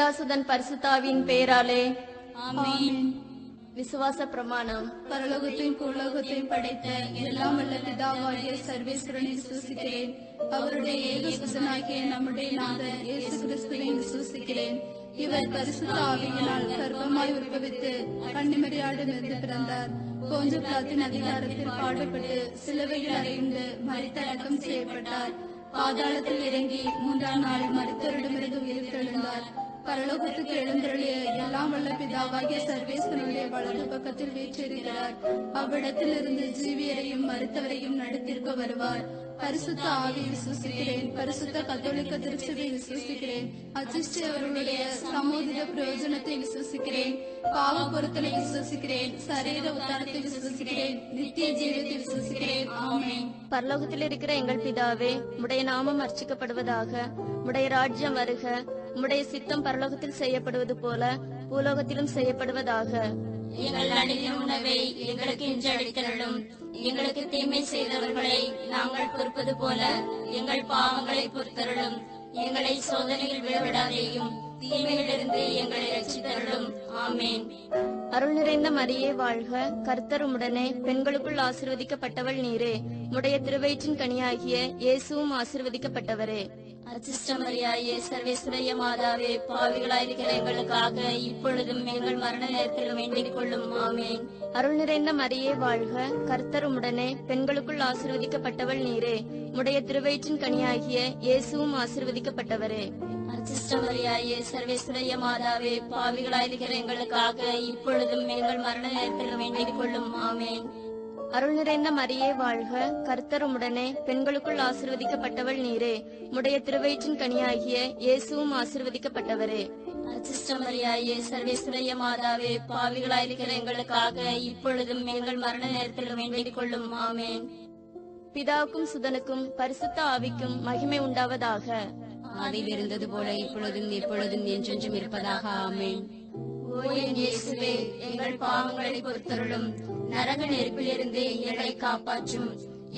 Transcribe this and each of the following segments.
பிதாசுதன் பரிசுத்தாவின் பெயராலே ஆமென். விசுவாச பிரமாணம். பரலோகத்தையும் பூலோகத்தையும் படைத்த எல்லாம் வல்ல பிதாவாகிய சர்வேஸ்வரனை விசுவாசிக்கிறேன். அவருடைய ஏகசுதனாகிய நம்முடைய நாதர் இயேசு கிறிஸ்துவை விசுவாசிக்கிறேன். இவர் பரிசுத்த ஆவியினால் கர்ப்பமாய் உற்பவித்து கன்னிமரியாளிடமிருந்து பிறந்தார். போஞ்ச பிலாத்தின் அதிகாரத்தில் பாடுபட்டு சிலுவையில் அறையுண்டு மரித்தடக்கம் செய்யப்பட்டார். பாதாளத்தில் இறங்கி 3ஆம் நாள் மரித்தோரிடமிருந்து உயிர்த்தெழுந்தார். பரலோகத்துக்கு எழுந்தருளிய எல்லாம் வல்ல பிதாவாகிய சர்வேஸ்வரனுடைய வலது பக்கத்தில் வீற்றிருக்கிறார். அவ்விடத்திலிருந்து ஜீவியரையும் மரித்தவரையும் நடத்திருக்க வருவார். பரிசுத்த ஆவி விசுவாசிக்கிறேன். பரிசுத்த கத்தோலிக்க திருச்சபையை விசுவாசிக்கிறேன். அச்சிஷ்டவர்களுடைய சமூக பிரயோஜனத்தை விசுவாசிக்கிறேன். பாவ பொருத்தலை விசுவாசிக்கிறேன். சரீர உத்தாரத்தை விசுவாசிக்கிறேன். நித்திய ஜீவத்தை விசுவாசிக்கிறேன். ஆமென். பரலோகத்தில் இருக்கிற எங்கள் பிதாவே, உம்முடைய நாமம் அர்ச்சிக்கப்படுவதாக. உம்முடைய ராஜ்யம் வருக. உம்முடைய சித்தம் பரலோகத்தில் செய்யப்படுவது போல பூலோகத்திலும் செய்யப்படுவதாக. எங்கள் அனுதின உணவை எங்களுக்கு இன்று அளித்தருளும். எங்களுக்கு தீமை செய்தவர்களை நாங்கள் பொறுப்பது போல எங்கள் பாவங்களை பொறுத்தருளும். எங்களை சோதனையில் விழவிடாதேயும் தீமையிலிருந்து எங்களை ரட்சித்தருளும். ஆமென். அருள் நிறைந்த மரியே வாழ்க. கர்த்தர் உம்முடனே பெண்களுக்குள் ஆசீர்வதிக்கப்பட்டவள் நீரே. உம்முடைய திருவயிற்றின் கனியாகிய இயேசுவும் ஆசீர்வதிக்கப்பட்டவரே. அச்சிஷ்டமரியாயே, சர்வேஸ்வரிய மாதாவே, பாவிகளாயிருக்கிற எங்களுக்காக இப்பொழுதும் எங்கள் மரண நேரத்தில் வேண்டிக் கொள்ளும். ஆமென். அருள் நிறைந்த மரியே வாழ்க. கர்த்தர் உம்முடனே பெண்களுக்குள் ஆசீர்வதிக்கப்பட்டவள் நீரே. உம்முடைய திருவயிற்றின் கனியாகிய இயேசுவும் ஆசீர்வதிக்கப்பட்டவரே. அச்சிஷ்டமரியாயே, சர்வேஸ்வரிய மாதாவே, பாவிகளாயிருக்கிற எங்களுக்காக இப்பொழுதும் எங்கள் மரண நேரத்தில் வேண்டிக் கொள்ளும். ஆமென். அருள் நிறைந்த மரியே வாழ்க. கர்த்தர் உம்முடனே பெண்களுக்குள் ஆசீர்வதிக்கப்பட்டவள் நீரே. உம்முடைய திருவயிற்றின் கனியாகிய இயேசுவும் ஆசீர்வதிக்கப்பட்டவரே. அச்சிஷ்டமரியாயே, சர்வேஸ்வரிய மாதாவே, பாவிகளாயிருக்கிற எங்களுக்காக இப்பொழுதும் எங்கள் மரண நேரத்தில் வேண்டிக் கொள்ளும். ஆமென். பிதாவுக்கும் சுதனுக்கும் பரிசுத்த ஆவிக்கும் மகிமை உண்டாவதாக. ஆதியில் இருந்தது போல இப்பொழுதும் எப்பொழுதும் என்றென்றும் இருப்பதாக. ஆமென். ஓ என் இயேசுவே, எங்கள் பாவங்களை பொறுத்தருளும். நரக நெருப்பிலிருந்து எங்களை காப்பாற்றும்.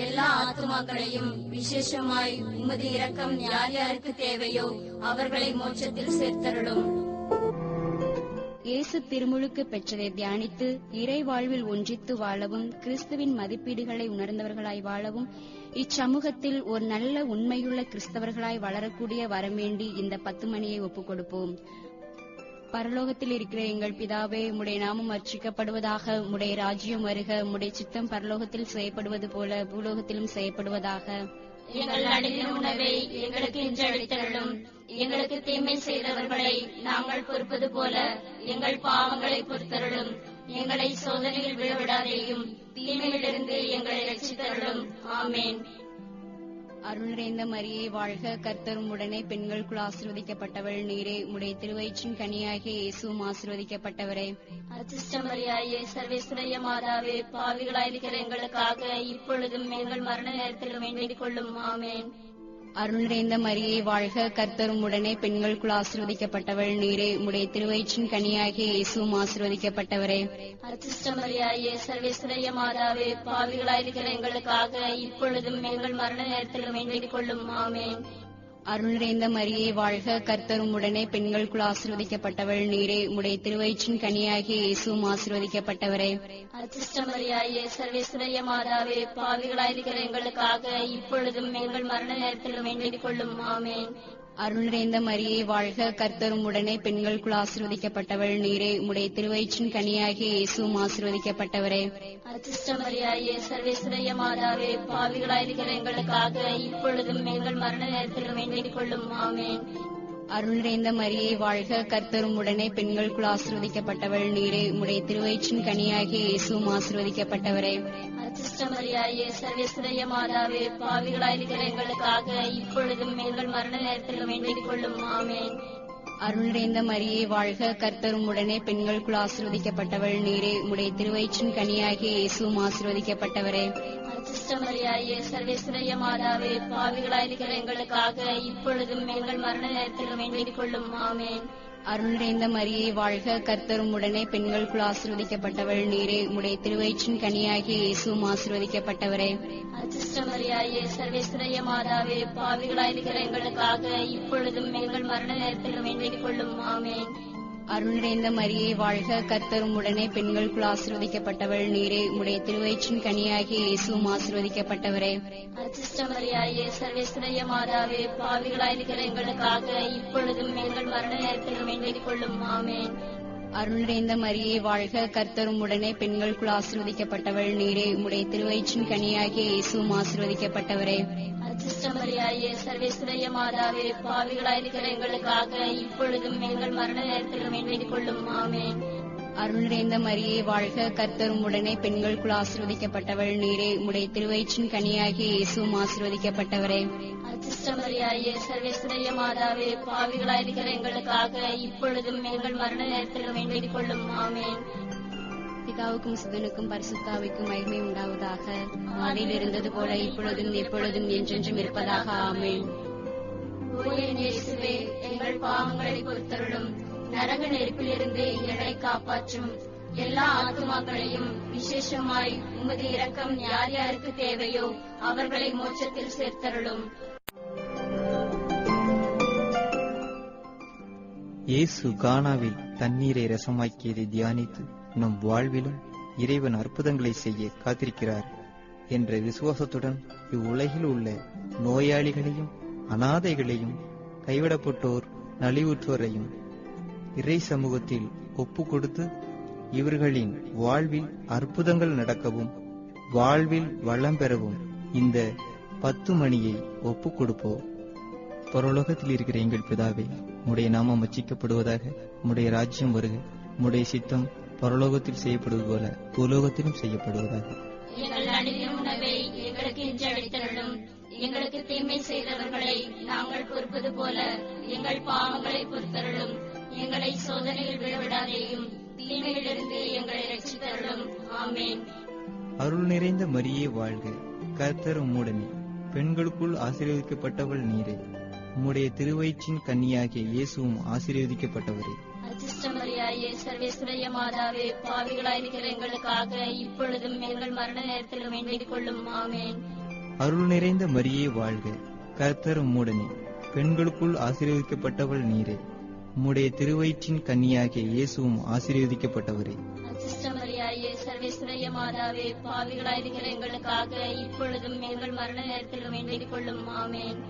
எல்லா ஆத்துமாக்களையும் விசேஷமாய் உமது இரக்கம் யார் யாருக்கு தேவையோ அவர்களை மோட்சத்தில் சேர்த்தருளும். இயேசு திருமுழுக்கு பெற்றதை தியானித்து இறை வாழ்வில் ஒன்றித்து வாழவும் கிறிஸ்துவின் மதிப்பீடுகளை உணர்ந்தவர்களாய் வாழவும் இச்சமூகத்தில் ஒரு நல்ல உண்மையுள்ள கிறிஸ்தவர்களாய் வளரக்கூடிய வரவேண்டி இந்த 10 மணியை ஒப்புக் கொடுப்போம். பரலோகத்தில் இருக்கிற எங்கள் பிதாவே, உம்முடைய நாமம் அர்ச்சிக்கப்படுவதாக. உம்முடைய ராஜ்யம் வருக. உம்முடைய சித்தம் பரலோகத்தில் செய்யப்படுவது போல பூலோகத்திலும் செய்யப்படுவதாக. எங்கள் அனுதின உணவை எங்களுக்கு இன்று அளித்தருளும். எங்களுக்கு தீமை செய்தவர்களை நாங்கள் பொறுப்பது போல எங்கள் பாவங்களை பொறுத்தருளும். எங்களை சோதனையில் விழவிடாதேயும் தீமையிலிருந்து எங்களை ரட்சித்தருளும். ஆமென். அருள் நிறைந்த மரியே வாழ்க. கர்த்தர் உம்முடனே பெண்களுக்குள் ஆசீர்வதிக்கப்பட்டவள் நீரே. உம்முடைய திருவயிற்றின் கனியாகிய இயேசுவும் ஆசீர்வதிக்கப்பட்டவரே. அச்சிஷ்டமரியாயே, சர்வேஸ்வரிய மாதாவே, பாவிகளாயிருக்கிற எங்களுக்காக இப்பொழுதும் எங்கள் மரண நேரத்தில் வேண்டிக் கொள்ளும். ஆமென். அருள் நிறைந்த மரியே வாழ்க. கர்த்தர் உம்முடனே பெண்களுக்குள் ஆசீர்வதிக்கப்பட்டவள் நீரே. உம்முடைய திருவயிற்றின் கனியாகிய இயேசுவும் ஆசீர்வதிக்கப்பட்டவரே. அச்சிஷ்டமரியாயே, சர்வேஸ்வரிய மாதாவே, பாவிகளாயிருக்கிற எங்களுக்காக இப்பொழுதும் எங்கள் மரண நேரத்தில் வேண்டிக் கொள்ளும். ஆமென். அருள் நிறைந்த மரியே வாழ்க. கர்த்தர் உம்முடனே பெண்களுக்குள் ஆசீர்வதிக்கப்பட்டவள் நீரே. உம்முடைய திருவயிற்றின் கனியாகிய இயேசுவும் ஆசீர்வதிக்கப்பட்டவரே. அச்சிஷ்டமரியாயே, சர்வேஸ்வரிய மாதாவே, பாவிகளாயிருக்கிற எங்களுக்காக இப்பொழுதும் எங்கள் மரண நேரத்தில் வேண்டிக் கொள்ளும். ஆமென். அருள் நிறைந்த மரியே வாழ்க. கர்த்தர் உம்முடனே பெண்களுக்குள் ஆசீர்வதிக்கப்பட்டவள் நீரே. உம்முடைய திருவயிற்றின் கனியாகிய இயேசுவும் ஆசீர்வதிக்கப்பட்டவரே. அச்சிஷ்டமரியாயே, சர்வேஸ்வரிய மாதாவே, பாவிகளாயிருக்கிற எங்களுக்காக இப்பொழுதும் எங்கள் மரண நேரத்தில் வேண்டிக் கொள்ளும். ஆமென். அருள் நிறைந்த மரியே வாழ்க. கர்த்தர் உம்முடனே பெண்களுக்குள் ஆசீர்வதிக்கப்பட்டவள் நீரே. உம்முடைய திருவயிற்றின் கனியாகிய இயேசுவும் ஆசீர்வதிக்கப்பட்டவரே. அச்சிஷ்டமரியாயே, சர்வேஸ்வரிய மாதாவே, பாவிகளாயிருக்கிற எங்களுக்காக இப்பொழுதும் எங்கள் மரண நேரத்தில் வேண்டிக் கொள்ளும். ஆமென். அருள் நிறைந்த மரியே வாழ்க. கர்த்தர் உம்முடனே பெண்களுக்குள் ஆசீர்வதிக்கப்பட்டவள் நீரே. உம்முடைய திருவயிற்றின் கனியாகிய இயேசுவும் ஆசீர்வதிக்கப்பட்டவரே. அச்சிஷ்டமரியாயே, சர்வேஸ்வரிய மாதாவே, பாவிகளாயிருக்கிற எங்களுக்காக இப்பொழுதும் எங்கள் மரண நேரத்தில் வேண்டிக் கொள்ளும். ஆமென். அருள் நிறைந்த மரியே வாழ்க, கர்த்தரும் உடனே பெண்களுக்குள் ஆசீர்வதிக்கப்பட்டவள் நீரே. உம்முடைய திருவயிற்றின் கனியாகிய இயேசுவும் ஆசீர்வதிக்கப்பட்டவரே. அச்சிஷ்டமரியாயே, சர்வேஸ்வரிய மாதாவே, பாவிகளாயிருக்கிற எங்களுக்காக இப்பொழுதும் எங்கள் மரண நேரத்தில் வேண்டிக் கொள்ளும். ஆமென். அருள் நிறைந்த மரியே வாழ்க, கர்த்தரும் உடனே பெண்களுக்குள் ஆசீர்வதிக்கப்பட்டவள் நீரே. உம்முடைய திருவயிற்றின் கனியாகிய இயேசுவும் ஆசீர்வதிக்கப்பட்டவரே. அச்சிஷ்டமரியாயே, சர்வேஸ்வரிய மாதாவே, பாவிகளாயிருக்கிற எங்களுக்காக இப்பொழுதும் எங்கள் மரண நேரத்தில் வேண்டிக் கொள்ளும். ஆமென். அருள் நிறைந்த மரியே வாழ்க, கர்த்தரும் உடனே பெண்களுக்குள் ஆசீர்வதிக்கப்பட்டவள் நீரே. உம்முடைய திருவயிற்றின் கனியாகிய இயேசுவும் ஆசீர்வதிக்கப்பட்டவரே. அச்சிஷ்டமரியாயே, சர்வேஸ்வரிய மாதாவே, பாவிகளாயிருக்கிற எங்களுக்காக இப்பொழுதும் எங்கள் மரண நேரத்தில் வேண்டிக் கொள்ளும். ஆமென். அருள் நிறைந்த மரியே வாழ்க, கர்த்தரும் உடனே பெண்களுக்குள் ஆசீர்வதிக்கப்பட்டவள் நீரே. உம்முடைய திருவயிற்றின் கனியாகிய இயேசுவும் ஆசீர்வதிக்கப்பட்டவரே. அச்சிஷ்டமரியாயே, சர்வேஸ்வரிய மாதாவே, பாவிகளாயிருக்கிற எங்களுக்காக இப்பொழுதும் எங்கள் மரண நேரத்தில் வேண்டிக் கொள்ளும். ஆமென். பிதாவுக்கும் சுதனுக்கும் பரிசுத்தாவிக்கும் மகிமை உண்டாவதாக. அதில் இருந்தது போல இப்பொழுதும் எப்பொழுதும் என்றென்றும் இருப்பதாக. ஆமென். ஓ என் இயேசுவே, எங்கள் பாவங்களை பொறுத்தருளும். நரக நெருப்பிலிருந்து எங்களை காப்பாற்றும். எல்லா ஆத்துமாக்களையும் விசேஷமாய் உமது இரக்கம் யார் யாருக்கு தேவையோ அவர்களை மோட்சத்தில் சேர்த்தருளும். இயேசு கானாவில் தண்ணீரை ரசமாக்கியதை தியானித்து நம் வாழ்விலும் இறைவன் அற்புதங்களை செய்ய காத்திருக்கிறார் என்ற விசுவாசத்துடன் இவ்வுலகில் உள்ள நோயாளிகளையும் அனாதைகளையும் கைவிடப்பட்டோர் நலிவுற்றோரையும் இறை சமூகத்தில் ஒப்பு கொடுத்து இவர்களின் வாழ்வில் அற்புதங்கள் நடக்கவும் வாழ்வில் வளம் பெறவும் இந்த 10 மணியை ஒப்பு கொடுப்போம். பரலோகத்தில் இருக்கிற எங்கள் பிதாவே, உம்முடைய நாமம் அர்ச்சிக்கப்படுவதாக. உம்முடைய ராஜ்யம் வருக. உம்முடைய சித்தம் பரலோகத்தில் செய்யப்படுவது போல பூலோகத்திலும் செய்யப்படுவதாக. எங்கள் அனுதின உணவை எங்களுக்கு இன்று அளித்தருளும். எங்களுக்கு தீமை செய்தவர்களை நாங்கள் பொறுப்பது போல எங்கள் பாவங்களை பொறுத்தருளும். எங்களை சோதனையில் விழவிடாதேயும், தீமையிலிருந்து எங்களை ரட்சித்தருளும். ஆமென். அருள் நிறைந்த மரியே வாழ்க, கர்த்தர் உம்முடனே. பெண்களுக்குள் ஆசீர்வதிக்கப்பட்டவள் நீரே. உம்முடைய திருவயிற்றின் கன்னியாகிய இயேசுவும் ஆசீர்வதிக்கப்பட்டவரே. அச்சிஷ்டமரியாயே, சர்வேஸ்வரிய மாதாவே, பாவிகளாயிருக்கிற எங்களுக்காக இப்பொழுதும் எங்கள் மரண நேரத்தில் வேண்டிக் கொள்ளும். ஆமென். அருள் நிறைந்த மரியே வாழ்க, கர்த்தர் உம்முடனே. பெண்களுக்குள் ஆசீர்வதிக்கப்பட்டவள் நீரே. உம்முடைய திருவயிற்றின் கன்னியாகிய இயேசுவும் ஆசீர்வதிக்கப்பட்டவரே. அச்சிஷ்டமரியாயே, சர்வேஸ்வரிய மாதாவே, பாவிகளாயிருக்கிற எங்களுக்காக இப்பொழுதும் எங்கள் மரண நேரத்தில் வேண்டிக் கொள்ளும். ஆமென்.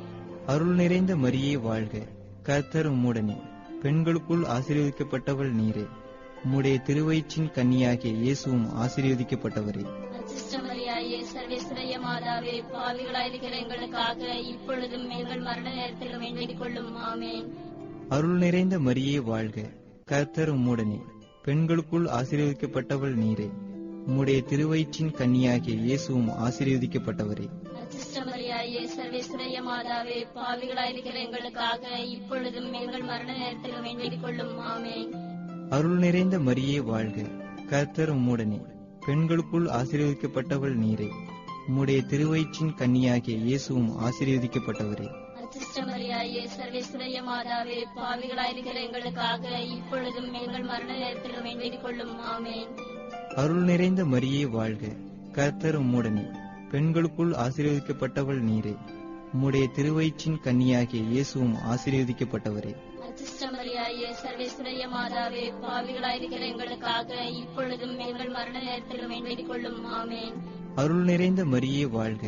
அருள் நிறைந்த மரியே வாழ்க, கர்த்தர் உம்முடனே. பெண்களுக்குள் ஆசீர்வதிக்கப்பட்டவள் நீரே. உம்முடைய திருவயிற்றின் கன்னியாகிய இயேசுவும் ஆசீர்வதிக்கப்பட்டவரே. அச்சிஷ்டமரியாயே, சர்வேஸ்வரிய மாதாவே, பாவிகளாயிருக்கிற எங்களுக்காக இப்பொழுதும் எங்கள் மரண நேரத்தில் வேண்டிக் கொள்ளும். ஆமென். அருள் நிறைந்த மரியே வாழ்க, கர்த்தர் உம்முடனே. பெண்களுக்குள் ஆசீர்வதிக்கப்பட்டவள் நீரே. உம்முடைய திருவயிற்றின் கன்னியாகிய இயேசுவும் ஆசீர்வதிக்கப்பட்டவரே. அச்சிஷ்டமரியாயே, சர்வேஸ்வரிய மாதாவே, பாவிகளாயிருக்கிற எங்களுக்காக இப்பொழுதும் எங்கள் மரண நேரத்தில் வேண்டிக் கொள்ளும். ஆமென். அருள் நிறைந்த மரியே வாழ்க, கர்த்தர் உம்முடனே. பெண்களுக்குள் ஆசீர்வதிக்கப்பட்டவள் நீரே. உம்முடைய திருவயிற்றின் கன்னியாகிய இயேசுவும் ஆசீர்வதிக்கப்பட்டவரே. அச்சிஷ்டமரியாயே, சர்வேஸ்வரிய மாதாவே, பாவிகளாயிருக்கிற எங்களுக்காக இப்பொழுதும் எங்கள் மரண நேரத்தில் வேண்டிக் கொள்ளும். ஆமென். அருள் நிறைந்த மரியே வாழ்க, கர்த்தர் உம்முடனே. பெண்களுக்குள் ஆசீர்வதிக்கப்பட்டவள் நீரே. உம்முடைய திருவயிற்றின் கன்னியாகிய இயேசுவும் ஆசீர்வதிக்கப்பட்டவரே. அச்சிஷ்டமரியாயே, சர்வேஸ்வரிய மாதாவே, பாவிகளாயிருக்கிற எங்களுக்காக இப்பொழுதும் எங்கள் மரண நேரத்தில் வேண்டிக் கொள்ளும். ஆமென். அருள் நிறைந்த மரியே வாழ்க,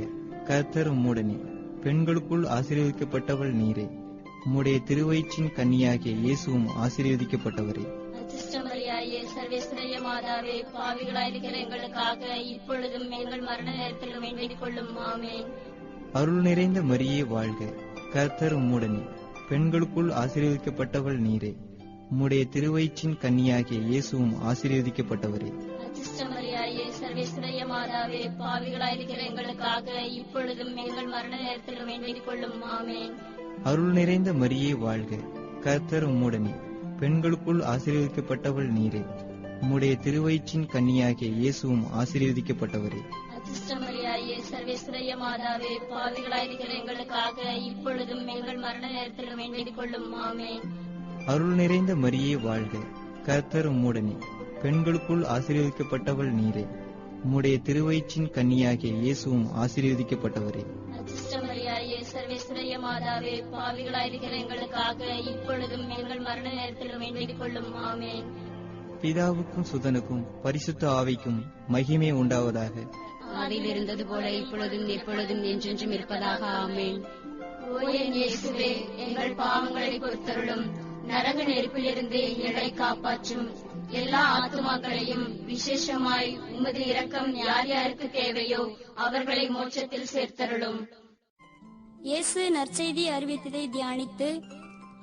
கர்த்தர் உம்முடனே. பெண்களுக்குள் ஆசீர்வதிக்கப்பட்டவள் நீரே. உம்முடைய திருவயிற்றின் கன்னியாகிய இயேசுவும் ஆசீர்வதிக்கப்பட்டவரே. அச்சிஷ்டமரியாயே, சர்வேஸ்வரிய மாதாவே, பாவிகளாயிருக்கிற எங்களுக்காக இப்பொழுதும் எங்கள் மரண நேரத்தில் வேண்டிக் கொள்ளும். ஆமென். அருள் நிறைந்த மரியே வாழ்க, கர்த்தர் உம்முடனே. பெண்களுக்குள் ஆசீர்வதிக்கப்பட்டவள் நீரே. உம்முடைய திருவயிற்றின் கன்னியாகிய இயேசுவும் ஆசீர்வதிக்கப்பட்டவரே. அச்சிஷ்டமரியாயே, சர்வேஸ்வரிய மாதாவே, பாவிகளாயிருக்கிற எங்களுக்காக இப்பொழுதும் எங்கள் மரண நேரத்தில் வேண்டிக் கொள்ளும். ஆமென். அருள் நிறைந்த மரியே வாழ்க, கர்த்தர் உம்முடனே. பெண்களுக்குள் ஆசீர்வதிக்கப்பட்டவள் நீரே. உம்முடைய திருவயிற்றின் கன்னியாகிய இயேசுவும் ஆசீர்வதிக்கப்பட்டவரே. அச்சிஷ்டமரியாயே, சர்வேஸ்வரிய மாதாவே, பாவிகளாயிருக்கிற எங்களுக்காக இப்பொழுதும் எங்கள் மரண நேரத்தில் வேண்டிக் கொள்ளும். ஆமென். அருள் நிறைந்த மரியே வாழ்க, கர்த்தர் உம்முடனே, பெண்களுக்குள் ஆசீர்வதிக்கப்பட்டவள் நீரே. உம்முடைய திருவயிற்றின் கன்னியாகிய இயேசுவும் ஆசீர்வதிக்கப்பட்டவரே. அச்சிஷ்டமரியாயே, சர்வேஸ்வரிய மாதாவே, பாவிகளாயிருக்கிற எங்களுக்காக இப்பொழுதும் எங்கள் மரண நேரத்திலும் வேண்டிக் கொள்ளும். ஆமென். பிதாவுக்கும் சுதனுக்கும் பரிசுத்த ஆவிக்கும் மகிமை உண்டாவதாக. ஆதியில் இருந்தது போல இப்பொழுதும் எப்பொழுதும் என்றென்றும் இருப்பதாக. ஆமென். ஓ என் இயேசுவே, எங்கள் பாவங்களை பொறுத்தருளும். நரக நெருப்பிலிருந்து எங்களை காப்பாற்றும். எல்லா ஆத்துமாக்களையும் விசேஷமாய் உமது இரக்கம் யார் யாருக்கு தேவையோ அவர்களை மோட்சத்தில் சேர்த்தருளும். இயேசு நற்செய்தி அறிவித்ததை தியானித்து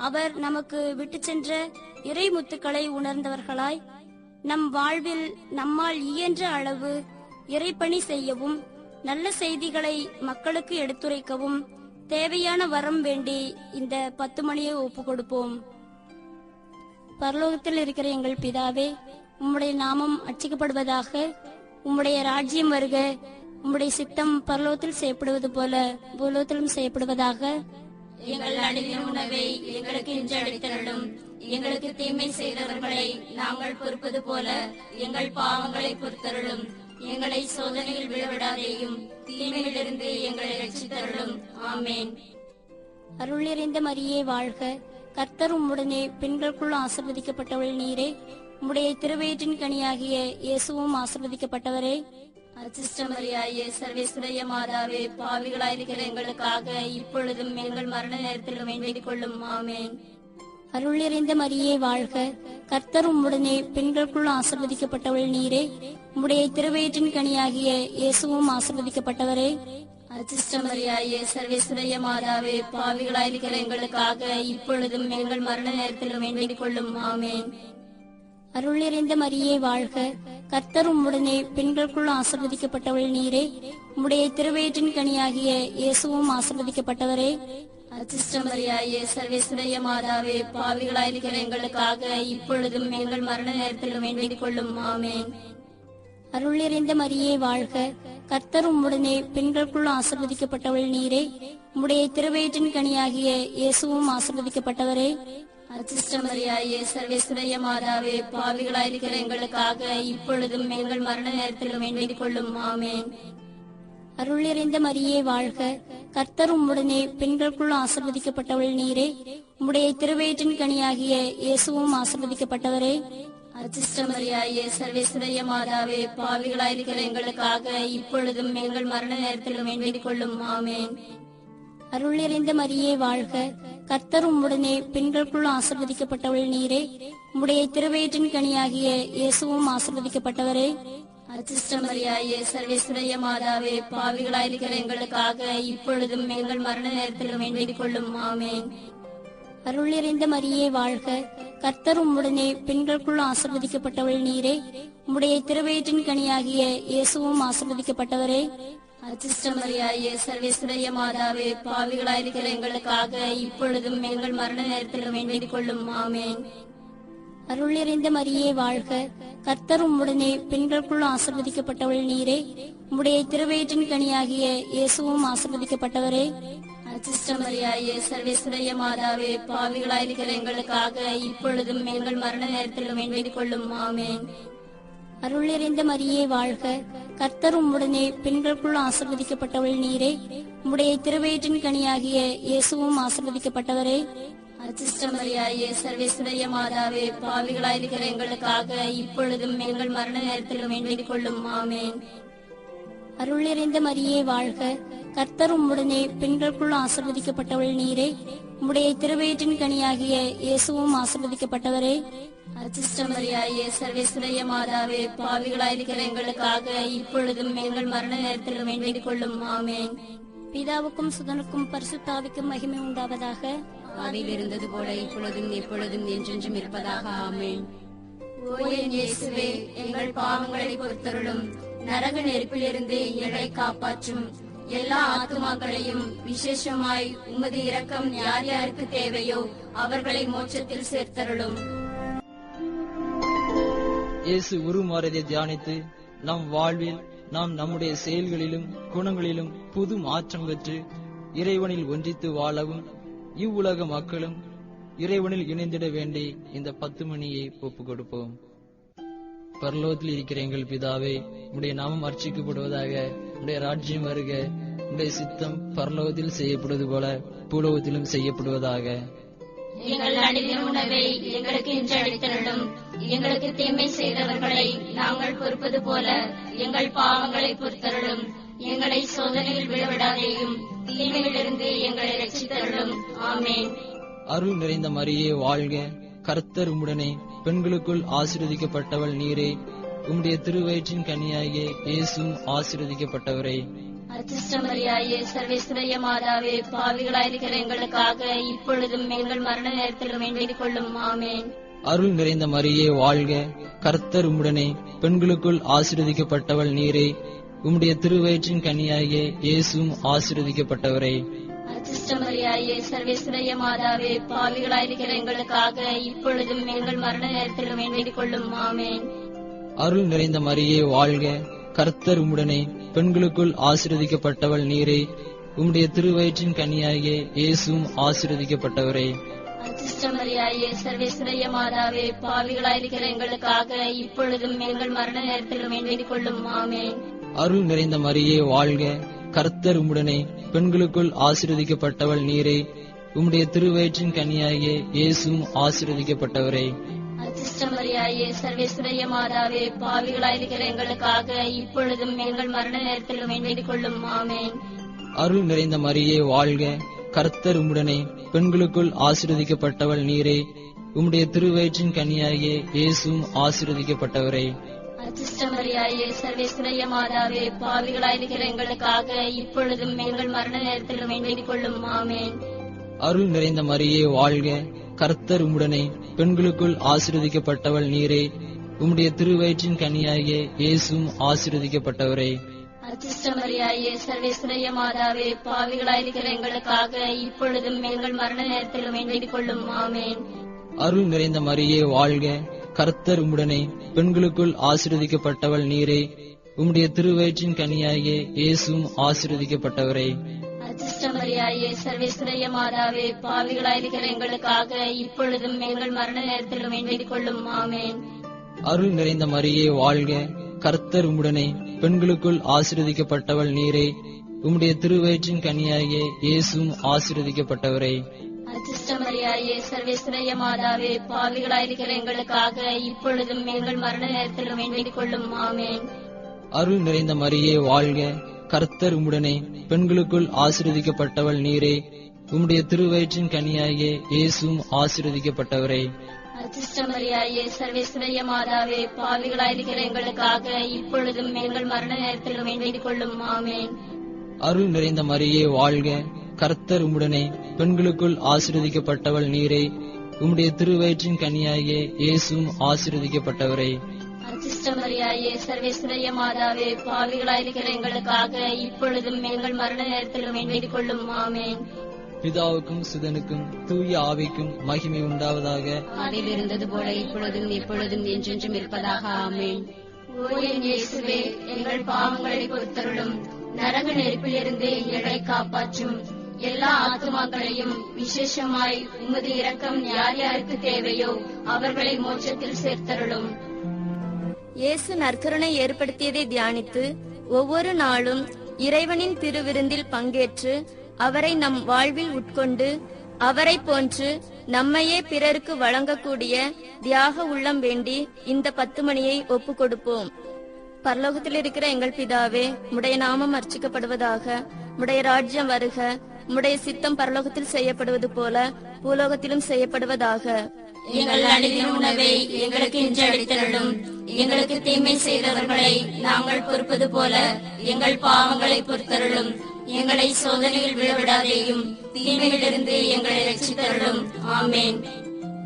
அவர் நமக்கு விட்டு சென்ற இறை முத்துக்களை உணர்ந்தவர்களாய் நம் வாழ்வில் நம்மால் இயன்ற அளவு இறைப்பணி செய்யவும் நல்ல செய்திகளை மக்களுக்கு எடுத்துரைக்கவும் தேவையான வரம் வேண்டி இந்த 10 மணியை ஒப்பு கொடுப்போம். பரலோகத்தில் இருக்கிற எங்கள் பிதாவே, உம்முடைய நாமம் அர்ச்சிக்கப்படுவதாக. உம்முடைய ராஜ்யம் வருக. உம்முடைய சித்தம் பரலோகத்தில் செய்யப்படுவது போல பூலோகத்திலும் செய்யப்படுவதாக. எங்கள் அனுதின உணவை எங்களுக்கு இன்று அளித்தருளும். எங்களுக்கு தீமை செய்தவர்களை நாங்கள் பொறுப்பது போல எங்கள் பாவங்களை பொறுத்தருளும். எங்களை சோதனையில் விழவிடாதேயும், தீமையிலிருந்து எங்களை ரட்சித்தருளும். ஆமென். அருள் நிறைந்த மரியே வாழ்க, கர்த்தர் உம்முடனே, பெண்களுக்குள் ஆசீர்வதிக்கப்பட்டவள் நீரே. உம்முடைய திருவயிற்றின் கனியாகிய இயேசுவும் ஆசீர்வதிக்கப்பட்டவரே. அச்சிஷ்டமரியாயே, சர்வேஸ்வரிய மாதாவே, பாவிகளாயிருக்கிற எங்களுக்காக இப்பொழுதும் எங்கள் மரண நேரத்திலும் வேண்டிக் கொள்ளும். ஆமென். அருள் நிறைந்த மரியே வாழ்க, கர்த்தர் உம்முடனே, பெண்களுக்குள் ஆசீர்வதிக்கப்பட்டவள் நீரே. உம்முடைய திருவயிற்றின் கனியாகிய இயேசுவும் ஆசீர்வதிக்கப்பட்டவரே. அச்சிஷ்டமரியாயே, சர்வேஸ்வரிய மாதாவே, பாவிகளாயிருக்கிற எங்களுக்காக இப்பொழுதும் எங்கள் மரண நேரத்திலும் வேண்டிக் கொள்ளும். ஆமென். அருள் நிறைந்த மரியே வாழ்க, கர்த்தர் உம்முடனே, பெண்களுக்குள் ஆசீர்வதிக்கப்பட்டவள் நீரே. உம்முடைய திருவயிற்றின் கனியாகிய இயேசுவும் ஆசீர்வதிக்கப்பட்டவரே. அச்சிஷ்டமரியாயே, சர்வேஸ்வரிய மாதாவே, பாவிகளாயிருக்கிற எங்களுக்காக இப்பொழுதும் எங்கள் மரண நேரத்திலும் வேண்டிக் கொள்ளும். ஆமென். அருள் நிறைந்த மரியே வாழ்க, கர்த்தர் உம்முடனே, பெண்களுக்குள் ஆசீர்வதிக்கப்பட்டவள் நீரே. உம்முடைய திருவயிற்றின் கனியாகிய இயேசுவும் ஆசீர்வதிக்கப்பட்டவரே. அச்சிஷ்டமரியாயே, சர்வேஸ்வரிய மாதாவே, பாவிகளாயிருக்கிற எங்களுக்காக இப்பொழுதும் எங்கள் மரண நேரத்திலும் வேண்டிக் கொள்ளும். ஆமென். அருள் நிறைந்த மரியே வாழ்க, கர்த்தர் உம்முடனே, பெண்களுக்குள் ஆசீர்வதிக்கப்பட்டவள் நீரே. உம்முடைய திருவயிற்றின் கனியாகிய இயேசுவும் ஆசீர்வதிக்கப்பட்டவரே. அச்சிஷ்டமரியாயே, சர்வேஸ்வரிய மாதாவே, பாவிகளாயிருக்கிற எங்களுக்காக இப்பொழுதும் எங்கள் மரண நேரத்திலும் வேண்டிக் கொள்ளும். ஆமென். அருள் நிறைந்த மரியே வாழ்க, கர்த்தர் உம்முடனே, பெண்களுக்குள் ஆசீர்வதிக்கப்பட்டவள் நீரே. உம்முடைய திருவயிற்றின் கனியாகிய இயேசுவும் ஆசீர்வதிக்கப்பட்டவரே. அச்சிஷ்டமரியாயே, சர்வேஸ்வரிய மாதாவே, பாவிகளாயிருக்கிற எங்களுக்காக இப்பொழுதும் எங்கள் மரண நேரத்திலும் வேண்டிக் கொள்ளும். ஆமென். அருள் நிறைந்த மரியே வாழ்க, கர்த்தர் உம்முடனே, பெண்களுக்குள் ஆசீர்வதிக்கப்பட்டவள் நீரே. உம்முடைய திருவயிற்றின் கனியாகிய இயேசுவும் ஆசீர்வதிக்கப்பட்டவரே. அச்சிஷ்டமரியாயே, சர்வேஸ்வரிய மாதாவே, பாவிகளாயிருக்கிற எங்களுக்காக இப்பொழுதும் எங்கள் மரண நேரத்திலும் வேண்டிக் கொள்ளும். ஆமென். அருள் நிறைந்த மரியே வாழ்க, கர்த்தர் உம்முடனே, பெண்களுக்குள் ஆசீர்வதிக்கப்பட்டவள் நீரே. உம்முடைய திருவயிற்றின் கனியாகிய இயேசுவும் ஆசீர்வதிக்கப்பட்டவரே. அச்சிஷ்டமரியாயே, சர்வேஸ்வரிய மாதாவே, பாவிகளாயிருக்கிற எங்களுக்காக இப்பொழுதும் எங்கள் மரண நேரத்திலும் வேண்டிக் கொள்ளும். ஆமென். அருள் நிறைந்த மரியே வாழ்க, கர்த்தர் உம்முடனே, பெண்களுக்குள் ஆசீர்வதிக்கப்பட்டவள் நீரே. உம்முடைய திருவயிற்றின் கனியாகிய இயேசுவும் ஆசீர்வதிக்கப்பட்டவரே. அச்சிஷ்டமரியாயே, சர்வேஸ்வரிய மாதாவே, பாவிகளாயிருக்கிற எங்களுக்காக இப்பொழுதும் எங்கள் மரண நேரத்திலும் வேண்டிக் கொள்ளும். ஆமென். அருள் நிறைந்த மரியே வாழ்க, கர்த்தர் உம்முடனே, பெண்களுக்குள் ஆசீர்வதிக்கப்பட்டவள் நீரே. உம்முடைய திருவயிற்றின் கனியாகிய இயேசுவும் ஆசீர்வதிக்கப்பட்டவரே. அச்சிஷ்டமரியாயே, சர்வேஸ்வரிய மாதாவே, பாவிகளாயிருக்கிற எங்களுக்காக இப்பொழுதும் எங்கள் மரண நேரத்திலும் வேண்டிக் கொள்ளும். ஆமென். பிதாவுக்கும் சுதனுக்கும் பரிசுத்தாவிக்கும் மகிமை உண்டாவதாக. ஆதியில் இருந்தது போல இப்பொழுதும் எப்பொழுதும் என்றென்றும் இருப்பதாக. ஆமென். ஓ என் இயேசுவே, எங்கள் பாவங்களை பொறுத்தருளும். நரக நெருப்பிலிருந்து எங்களை காப்பாற்றும். எல்லா ஆத்துமாக்களையும் விசேஷமாய் உமது இரக்கம் யார் யாருக்கு தேவையோ அவர்களை மோட்சத்தில் சேர்த்தருளும். இயேசு உருமாறதை தியானித்து நம் வாழ்வில் நாம் நம்முடைய செயல்களிலும் குணங்களிலும் புது மாற்றம் பெற்று இறைவனில் ஒன்றித்து வாழவும் இவ்வுலக மக்களும் இறைவனில் இணைந்திட வேண்டி இந்த 10 மணியை ஒப்பு கொடுப்போம். பரலோகத்தில் இருக்கிற எங்கள் பிதாவே, உம்முடைய நாமம் அர்ச்சிக்கப்படுவதாக, உம்முடைய ராஜ்யம் வருக, உம்முடைய சித்தம் பரலோகத்தில் செய்யப்படுவது போல பூலோகத்திலும் செய்யப்படுவதாக. எங்கள் அனுதின உணவை எங்களுக்கு இன்று அளித்தருளும். எங்களுக்கு தீமை செய்தவர்களை நாங்கள் பொறுப்பது போல எங்கள் பாவங்களை பொறுத்தருளும். எங்களை சோதனையில் விழவிடாதேயும், தீமையிலிருந்து எங்களை ரட்சித்தருளும். ஆமென். அருள் நிறைந்த மரியே வாழ்க, கர்த்தர் உம்முடனே, பெண்களுக்குள் ஆசீர்வதிக்கப்பட்டவள் நீரே, உம்முடைய திருவயிற்றின் கனியாகிய இயேசுவும் ஆசீர்வதிக்கப்பட்டவரே. அர்ச்சிஷ்டமரியாயே, சர்வேஸ்வரிய மாதாவே, பாவிகளாயிருக்கிற எங்களுக்காக இப்பொழுதும் எங்கள் மரண நேரத்திலும் வேண்டிக் கொள்ளும். ஆமென். அருள் நிறைந்த மரியே வாழ்க, கர்த்தர் உம்முடனே, பெண்களுக்குள் ஆசீர்வதிக்கப்பட்டவள் நீரே, உம்முடைய திருவயிற்றின் கனியாகிய இயேசுவும் ஆசீர்வதிக்கப்பட்டவரே. அர்ச்சிஷ்டமரியாயே, சர்வேஸ்வரிய மாதாவே, பாவிகளாயிருக்கிற எங்களுக்காக இப்பொழுதும் எங்கள் மரண நேரத்திலும் வேண்டிக் கொள்ளும். ஆமென். அருள் நிறைந்த மரியே வாழ்க, கர்த்தர் உம்முடனே, பெண்களுக்குள் ஆசீர்வதிக்கப்பட்டவள் நீரே, உம்முடைய திருவயிற்றின் கனியாகிய இயேசுவும் ஆசீர்வதிக்கப்பட்டவரே. அர்ச்சிஷ்டமரியாயே, சர்வேஸ்வரிய மாதாவே, பாவிகளாயிருக்கிற எங்களுக்காக இப்பொழுதும் எங்கள் மரண நேரத்திலும் வேண்டிக் கொள்ளும். ஆமென். அருள் நிறைந்த மரியே வாழ்க, கர்த்தர் உம்முடனே, பெண்களுக்குள் ஆசீர்வதிக்கப்பட்டவள் நீரே, உம்முடைய திருவயிற்றின் கனியாகிய இயேசுவும் ஆசீர்வதிக்கப்பட்டவரே. அர்ச்சிஷ்டமரியாயே, சர்வேஸ்வரிய மாதாவே, பாவிகளாயிருக்கிற எங்களுக்காக இப்பொழுதும் எங்கள் மரண நேரத்திலும் வேண்டிக் கொள்ளும். ஆமென். அருள் நிறைந்த மரியே வாழ்க, கர்த்தர் உம்முடனே, பெண்களுக்குள் ஆசீர்வதிக்கப்பட்டவள் நீரே, உம்முடைய திருவயிற்றின் கனியாகிய இயேசுவும் ஆசீர்வதிக்கப்பட்டவரே. அர்ச்சிஷ்டமரியாயே, சர்வேஸ்வரிய மாதாவே, பாவிகளாயிருக்கிற எங்களுக்காக இப்பொழுதும் எங்கள் மரண நேரத்திலும் வேண்டிக் கொள்ளும். ஆமென். அருள் நிறைந்த மரியே வாழ்க, கர்த்தர் உம்முடனே, பெண்களுக்குள் ஆசீர்வதிக்கப்பட்டவள் நீரே, உம்முடைய திருவயிற்றின் கனியாகிய இயேசுவும் ஆசீர்வதிக்கப்பட்டவரே. அர்ச்சிஷ்டமரியாயே, சர்வேஸ்வரிய மாதாவே, பாவிகளாயிருக்கிற எங்களுக்காக இப்பொழுதும் எங்கள் மரண நேரத்திலும் வேண்டிக் கொள்ளும். ஆமென். அருள் நிறைந்த மரியே வாழ்க, கர்த்தர் உம்முடனே, பெண்களுக்குள் ஆசீர்வதிக்கப்பட்டவள் நீரே, உம்முடைய திருவயிற்றின் கனியாகிய இயேசுவும் ஆசீர்வதிக்கப்பட்டவரே. அர்ச்சிஷ்டமரியாயே, சர்வேஸ்வரிய மாதாவே, பாவிகளாயிருக்கிற எங்களுக்காக இப்பொழுதும் எங்கள் மரண நேரத்திலும் வேண்டிக் கொள்ளும். ஆமென். அருள் நிறைந்த மரியே வாழ்க, கர்த்தர் உம்முடனே, பெண்களுக்குள் ஆசீர்வதிக்கப்பட்டவள் நீரே, உம்முடைய திருவயிற்றின் கனியாகிய இயேசுவும் ஆசீர்வதிக்கப்பட்டவரே. அர்ச்சிஷ்டமரியாயே, சர்வேஸ்வரிய மாதாவே, பாவிகளாயிருக்கிற எங்களுக்காக இப்பொழுதும் எங்கள் மரண நேரத்திலும் வேண்டிக் கொள்ளும். ஆமென். அருள் நிறைந்த மரியே வாழ்க, கர்த்தர் உம்முடனே, பெண்களுக்குள் ஆசீர்வதிக்கப்பட்டவள் நீரே, உம்முடைய திருவயிற்றின் கனியாகிய இயேசுவும் ஆசீர்வதிக்கப்பட்டவரே. அர்ச்சிஷ்டமரியாயே, சர்வேஸ்வரிய மாதாவே, பாவிகளாயிருக்கிற எங்களுக்காக இப்பொழுதும் எங்கள் மரண நேரத்திலும் வேண்டிக் கொள்ளும். ஆமென். அருள் நிறைந்த மரியே வாழ்க, கர்த்தர் உம்முடனே, பெண்களுக்குள் ஆசீர்வதிக்கப்பட்டவள் நீரே, உம்முடைய திருவயிற்றின் கனியாகிய இயேசுவும் ஆசீர்வதிக்கப்பட்டவரே. அர்ச்சிஷ்டமரியாயே, சர்வேஸ்வரிய மாதாவே, பாவிகளாயிருக்கிற எங்களுக்காக இப்பொழுதும் எங்கள் மரண நேரத்திலும் வேண்டிக் கொள்ளும். ஆமென். பிதாவுக்கும் சுதனுக்கும் தூய ஆவிக்கும் மகிமை உண்டாவதாக. அதில் இருந்தது போல இப்பொழுதும் எப்பொழுதும் என்றென்றும் இருப்பதாக. ஆமென். ஓ என் இயேசுவே, எங்கள் பாவங்களை பொறுத்தருளும். நரக நெருப்பிலிருந்து எங்களை காப்பாற்றும். எல்லா ஆத்துமாக்களையும் விசேஷமாய் உமது இரக்கம் யார் யாருக்கு தேவையோ அவர்களை மோட்சத்தில் சேர்த்தருளும். இயேசு நற்கருணை ஏற்படுத்தியதை தியானித்து ஒவ்வொரு நாளும் இறைவனின் திருவிருந்தில் பங்கேற்று அவரை நம் வாழ்வில் உட்கொண்டு அவரை போன்று நம்மையே பிறருக்கு வழங்கக்கூடிய தியாக உள்ளம் வேண்டி இந்த 10 மணியை ஒப்பு கொடுப்போம். பரலோகத்தில் இருக்கிற எங்கள் பிதாவே, உம்முடைய நாமம் அர்ச்சிக்கப்படுவதாக. உம்முடைய ராஜ்யம் வருக. உம்முடைய சித்தம் பரலோகத்தில் செய்யப்படுவது போல பூலோகத்திலும் செய்யப்படுவதாக. எங்கள் அனுதின உணவை எங்களுக்கு இன்று அளித்தருளும். எங்களுக்கு தீமை செய்தவர்களை நாங்கள் பொறுப்பது போல எங்கள் பாவங்களை பொறுத்தருளும். எங்களை சோதனையில் விழவிடாதேயும், தீமையிலிருந்து எங்களை ரட்சித்தருளும். ஆமென்.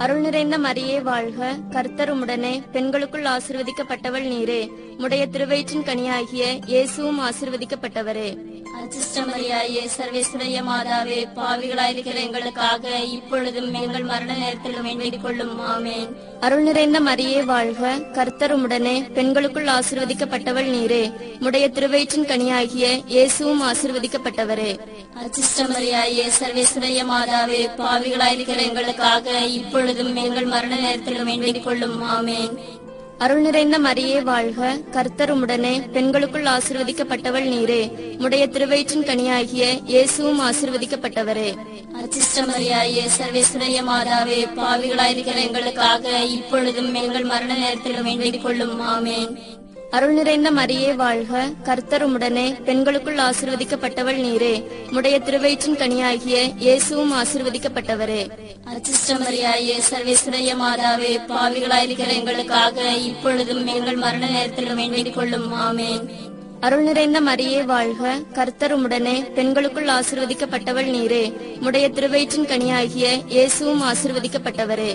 அருள் நிறைந்த மரியே வாழ்க, கர்த்தர் உம்முடனே, பெண்களுக்குள் ஆசீர்வதிக்கப்பட்டவள் நீரே. உடைய திருவயிற்றின் கனியாகிய இயேசுவும் ஆசீர்வதிக்கப்பட்டவரே. அச்சிஷ்டமரியாயே சர்வேஸ்வரிய மாதாவே, பாவிகளாயிருக்கிற எங்களுக்காக இப்பொழுதும் எங்கள் மரண நேரத்தில் வேண்டிக் கொள்ளும். ஆமேன். அருள் நிறைந்த மரியே வாழ்க, கர்த்தர் உம்முடனே, பெண்களுக்குள் ஆசீர்வதிக்கப்பட்டவள் நீரே. உடைய திருவயிற்றின் கனியாகிய இயேசுவும் ஆசீர்வதிக்கப்பட்டவரே. அச்சிஷ்டமரியாயே சர்வேஸ்வரிய மாதாவே, பாவிகளாயிருக்கிற எங்களுக்காக இப்பொழுதும் எங்கள் மரண நேரத்தில் வேண்டிக் கொள்ளும். ஆமேன். அருள் நிறைந்த மரியே வாழ்க, கர்த்தர் உம்முடனே, பெண்களுக்குள் ஆசீர்வதிக்கப்பட்டவள் நீரே. உடைய திருவயிற்றின் கனியாகிய இயேசுவும் ஆசீர்வதிக்கப்பட்டவரே. அச்சிஷ்டமரியாயே சர்வேஸ்வரிய மாதாவே, பாவிகளாயிருக்கிற எங்களுக்காக இப்பொழுதும் எங்கள் மரண நேரத்தில் வேண்டிக் கொள்ளும். ஆமேன். அருள் நிறைந்த மரியே வாழ்க, கர்த்தர் உம்முடனே, பெண்களுக்குள் ஆசீர்வதிக்கப்பட்டவள் நீரே. உடைய திருவயிற்றின் கனியாகிய இயேசுவும் ஆசீர்வதிக்கப்பட்டவரே. அச்சிஷ்டமரியாயே சர்வேஸ்வரிய மாதாவே, பாவிகளாயிருக்கிற எங்களுக்காக இப்பொழுதும் எங்கள் மரண நேரத்தில் வேண்டிக் கொள்ளும். ஆமேன். அருள் நிறைந்த மரியே வாழ்க, கர்த்தர் உம்முடனே, பெண்களுக்குள் ஆசீர்வதிக்கப்பட்டவள் நீரே. உடைய திருவயிற்றின் கனியாகிய இயேசுவும் ஆசீர்வதிக்கப்பட்டவரே.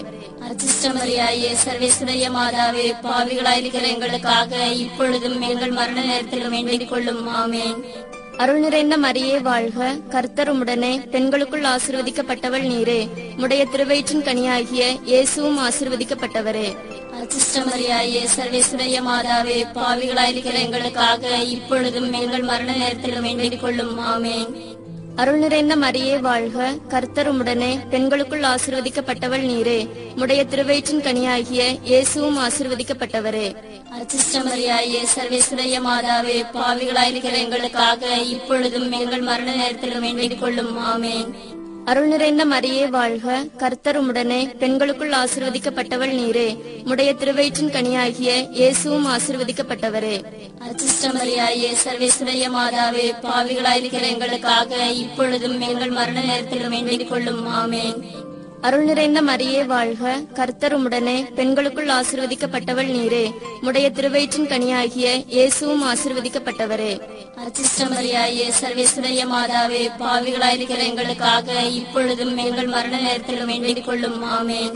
அச்சிஷ்டமரியாயே சர்வேஸ்வரிய மாதாவே, பாவிகளாயிருக்கிற எங்களுக்காக இப்பொழுதும் எங்கள் மரண நேரத்தில் வேண்டிக் கொள்ளும். ஆமேன். அருள் நிறைந்த மரியே வாழ்க, கர்த்தர் உம்முடனே, பெண்களுக்குள் ஆசீர்வதிக்கப்பட்டவள் நீரே. உடைய திருவயிற்றின் கனியாகிய இயேசுவும் ஆசீர்வதிக்கப்பட்டவரே. அச்சிஷ்டமரியாயே சர்வேஸ்வரிய மாதாவே, பாவிகளாயிருக்கிற எங்களுக்காக இப்பொழுதும் எங்கள் மரண நேரத்தில் வேண்டிக் கொள்ளும். ஆமேன். அருள் நிறைந்த மரியே வாழ்க, கர்த்தர் உம்முடனே, பெண்களுக்குள் ஆசீர்வதிக்கப்பட்டவள் நீரே. உடைய திருவயிற்றின் கனியாகிய இயேசுவும் ஆசீர்வதிக்கப்பட்டவரே. அச்சிஷ்டமரியாயே சர்வேஸ்வரிய மாதாவே, பாவிகளாயிருக்கிற எங்களுக்காக இப்பொழுதும் எங்கள் மரண நேரத்தில் வேண்டிக் கொள்ளும். ஆமேன். அருள் நிறைந்த மரியே வாழ்க, கர்த்தர் உம்முடனே, பெண்களுக்குள் ஆசீர்வதிக்கப்பட்டவள் நீரே. உடைய திருவயிற்றின் கனியாகிய இயேசுவும் ஆசீர்வதிக்கப்பட்டவரே. அச்சிஷ்டமரியாயே சர்வேஸ்வரிய மாதாவே, பாவிகளாயிருக்கிற எங்களுக்காக இப்பொழுதும் எங்கள் மரண நேரத்தில் வேண்டிக் கொள்ளும். ஆமேன். அருள் நிறைந்த மரியே வாழ்க, கர்த்தர் உம்முடனே, பெண்களுக்குள் ஆசீர்வதிக்கப்பட்டவள் நீரே. உடைய திருவயிற்றின் கனியாகிய இயேசுவும் ஆசீர்வதிக்கப்பட்டவரே. அச்சிஷ்டமரியாயே சர்வேஸ்வரிய மாதாவே, பாவிகளாயிருக்கிற எங்களுக்காக இப்பொழுதும் எங்கள் மரண நேரத்தில் வேண்டிக் கொள்ளும். ஆமேன்.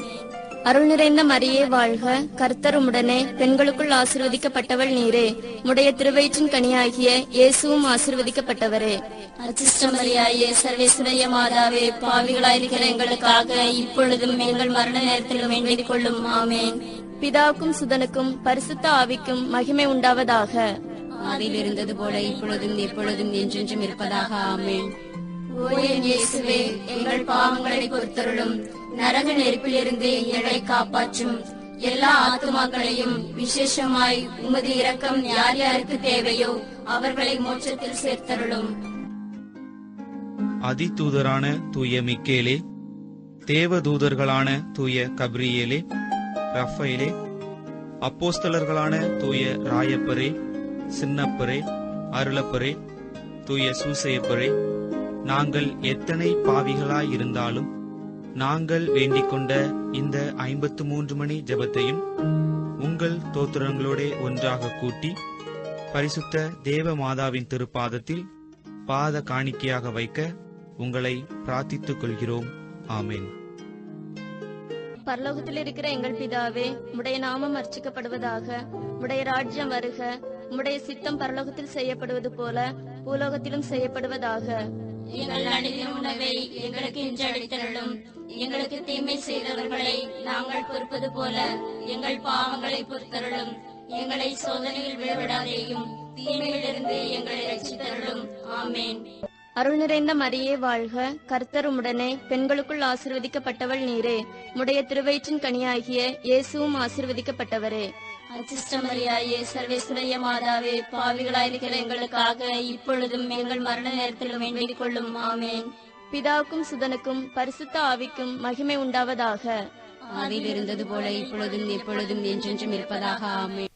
அருள் நிறைந்த மரியே வாழ்க, கர்த்தர் உம்முடனே, பெண்களுக்குள் ஆசீர்வதிக்கப்பட்டவள் நீரே. உடைய திருவயிற்றின் கனியாகிய இயேசுவும் ஆசீர்வதிக்கப்பட்டவரே. அச்சிஷ்டமரியாயே சர்வேஸ்வரிய மாதாவே, பாவிகளாயிருக்கிற எங்களுக்காக இப்பொழுதும் எங்கள் மரண நேரத்தில் வேண்டிக் கொள்ளும். ஆமேன். பிதாவுக்கும் சுதனுக்கும் பரிசுத்த ஆவிக்கும் மகிமை உண்டாவதாக. அதில் இருந்தது போல இப்பொழுதும் எப்பொழுதும் என்றென்றும் இருப்பதாக. ஆமேன். ஓ என் இயேசுவே, எங்கள் பாவங்களை பொறுத்தருளும். நரக நெருப்பிலிருந்து எங்களை காப்பாற்றும். எல்லா ஆத்துமாக்களையும் விசேஷமாய் உமது இரக்கம் யார் யாருக்கு தேவையோ அவர்களை மோட்சத்தில் சேர்த்தருளும். அதிதூதரான தூய மிக்கேலே, தேவதூதர்களான தூய கப்ரியேலே, ரஃபேலே, அப்போஸ்தலர்களான தூய ராயப்பரே, சின்னப்பரே, அருளப்பரே, தூய சூசையப்பரே, நாங்கள் எத்தனை பாவிகளாயிருந்தாலும் நாங்கள் வேண்டிக் கொண்ட இந்த 53 மணி ஜெபத்தையும் உங்கள் தோத்திரங்களோட ஒன்றாக கூட்டி பரிசுத்த தேவ மாதாவின் திருப்பாதத்தில் பாத காணிக்கையாக வைக்க உங்களை பிரார்த்தித்துக் கொள்கிறோம். ஆமேன். பரலோகத்தில் இருக்கிற எங்கள் பிதாவே, உடைய நாமம் அர்ச்சிக்கப்படுவதாக. உடைய ராஜ்யம் வருக. உடைய சித்தம் பரலோகத்தில் செய்யப்படுவது போல பூலோகத்திலும் செய்யப்படுவதாக. எங்கள் அனுதின உணவை எங்களுக்கு இன்று அளித்தருளும். எங்களுக்கு தீமை செய்தவர்களை நாங்கள் பொறுப்பது போல எங்கள் பாவங்களை பொறுத்தருளும். எங்களை சோதனையில் விழவிடாதேயும், தீமையிலிருந்து எங்களை ரட்சித்தருளும். ஆமேன். அருள் நிறைந்த மரியே வாழ்க, கர்த்தர் உம்முடனே, பெண்களுக்குள் ஆசீர்வதிக்கப்பட்டவள் நீரே. உடைய திருவயிற்றின் கனியாகிய இயேசுவும் ஆசீர்வதிக்கப்பட்டவரே. அச்சிஷ்டமரியாயே சர்வேஸ்வரிய மாதாவே, பாவிகளாயிருக்கிற எங்களுக்காக இப்பொழுதும் எங்கள் மரண நேரத்தில் வேண்டிக் கொள்ளும். ஆமேன். பிதாவுக்கும் சுதனுக்கும் பரிசுத்த ஆவிக்கும் மகிமை உண்டாவதாக. அதில் இருந்தது போல இப்பொழுதும் எப்பொழுதும் என்றென்றும் இருப்பதாக. ஆமேன்.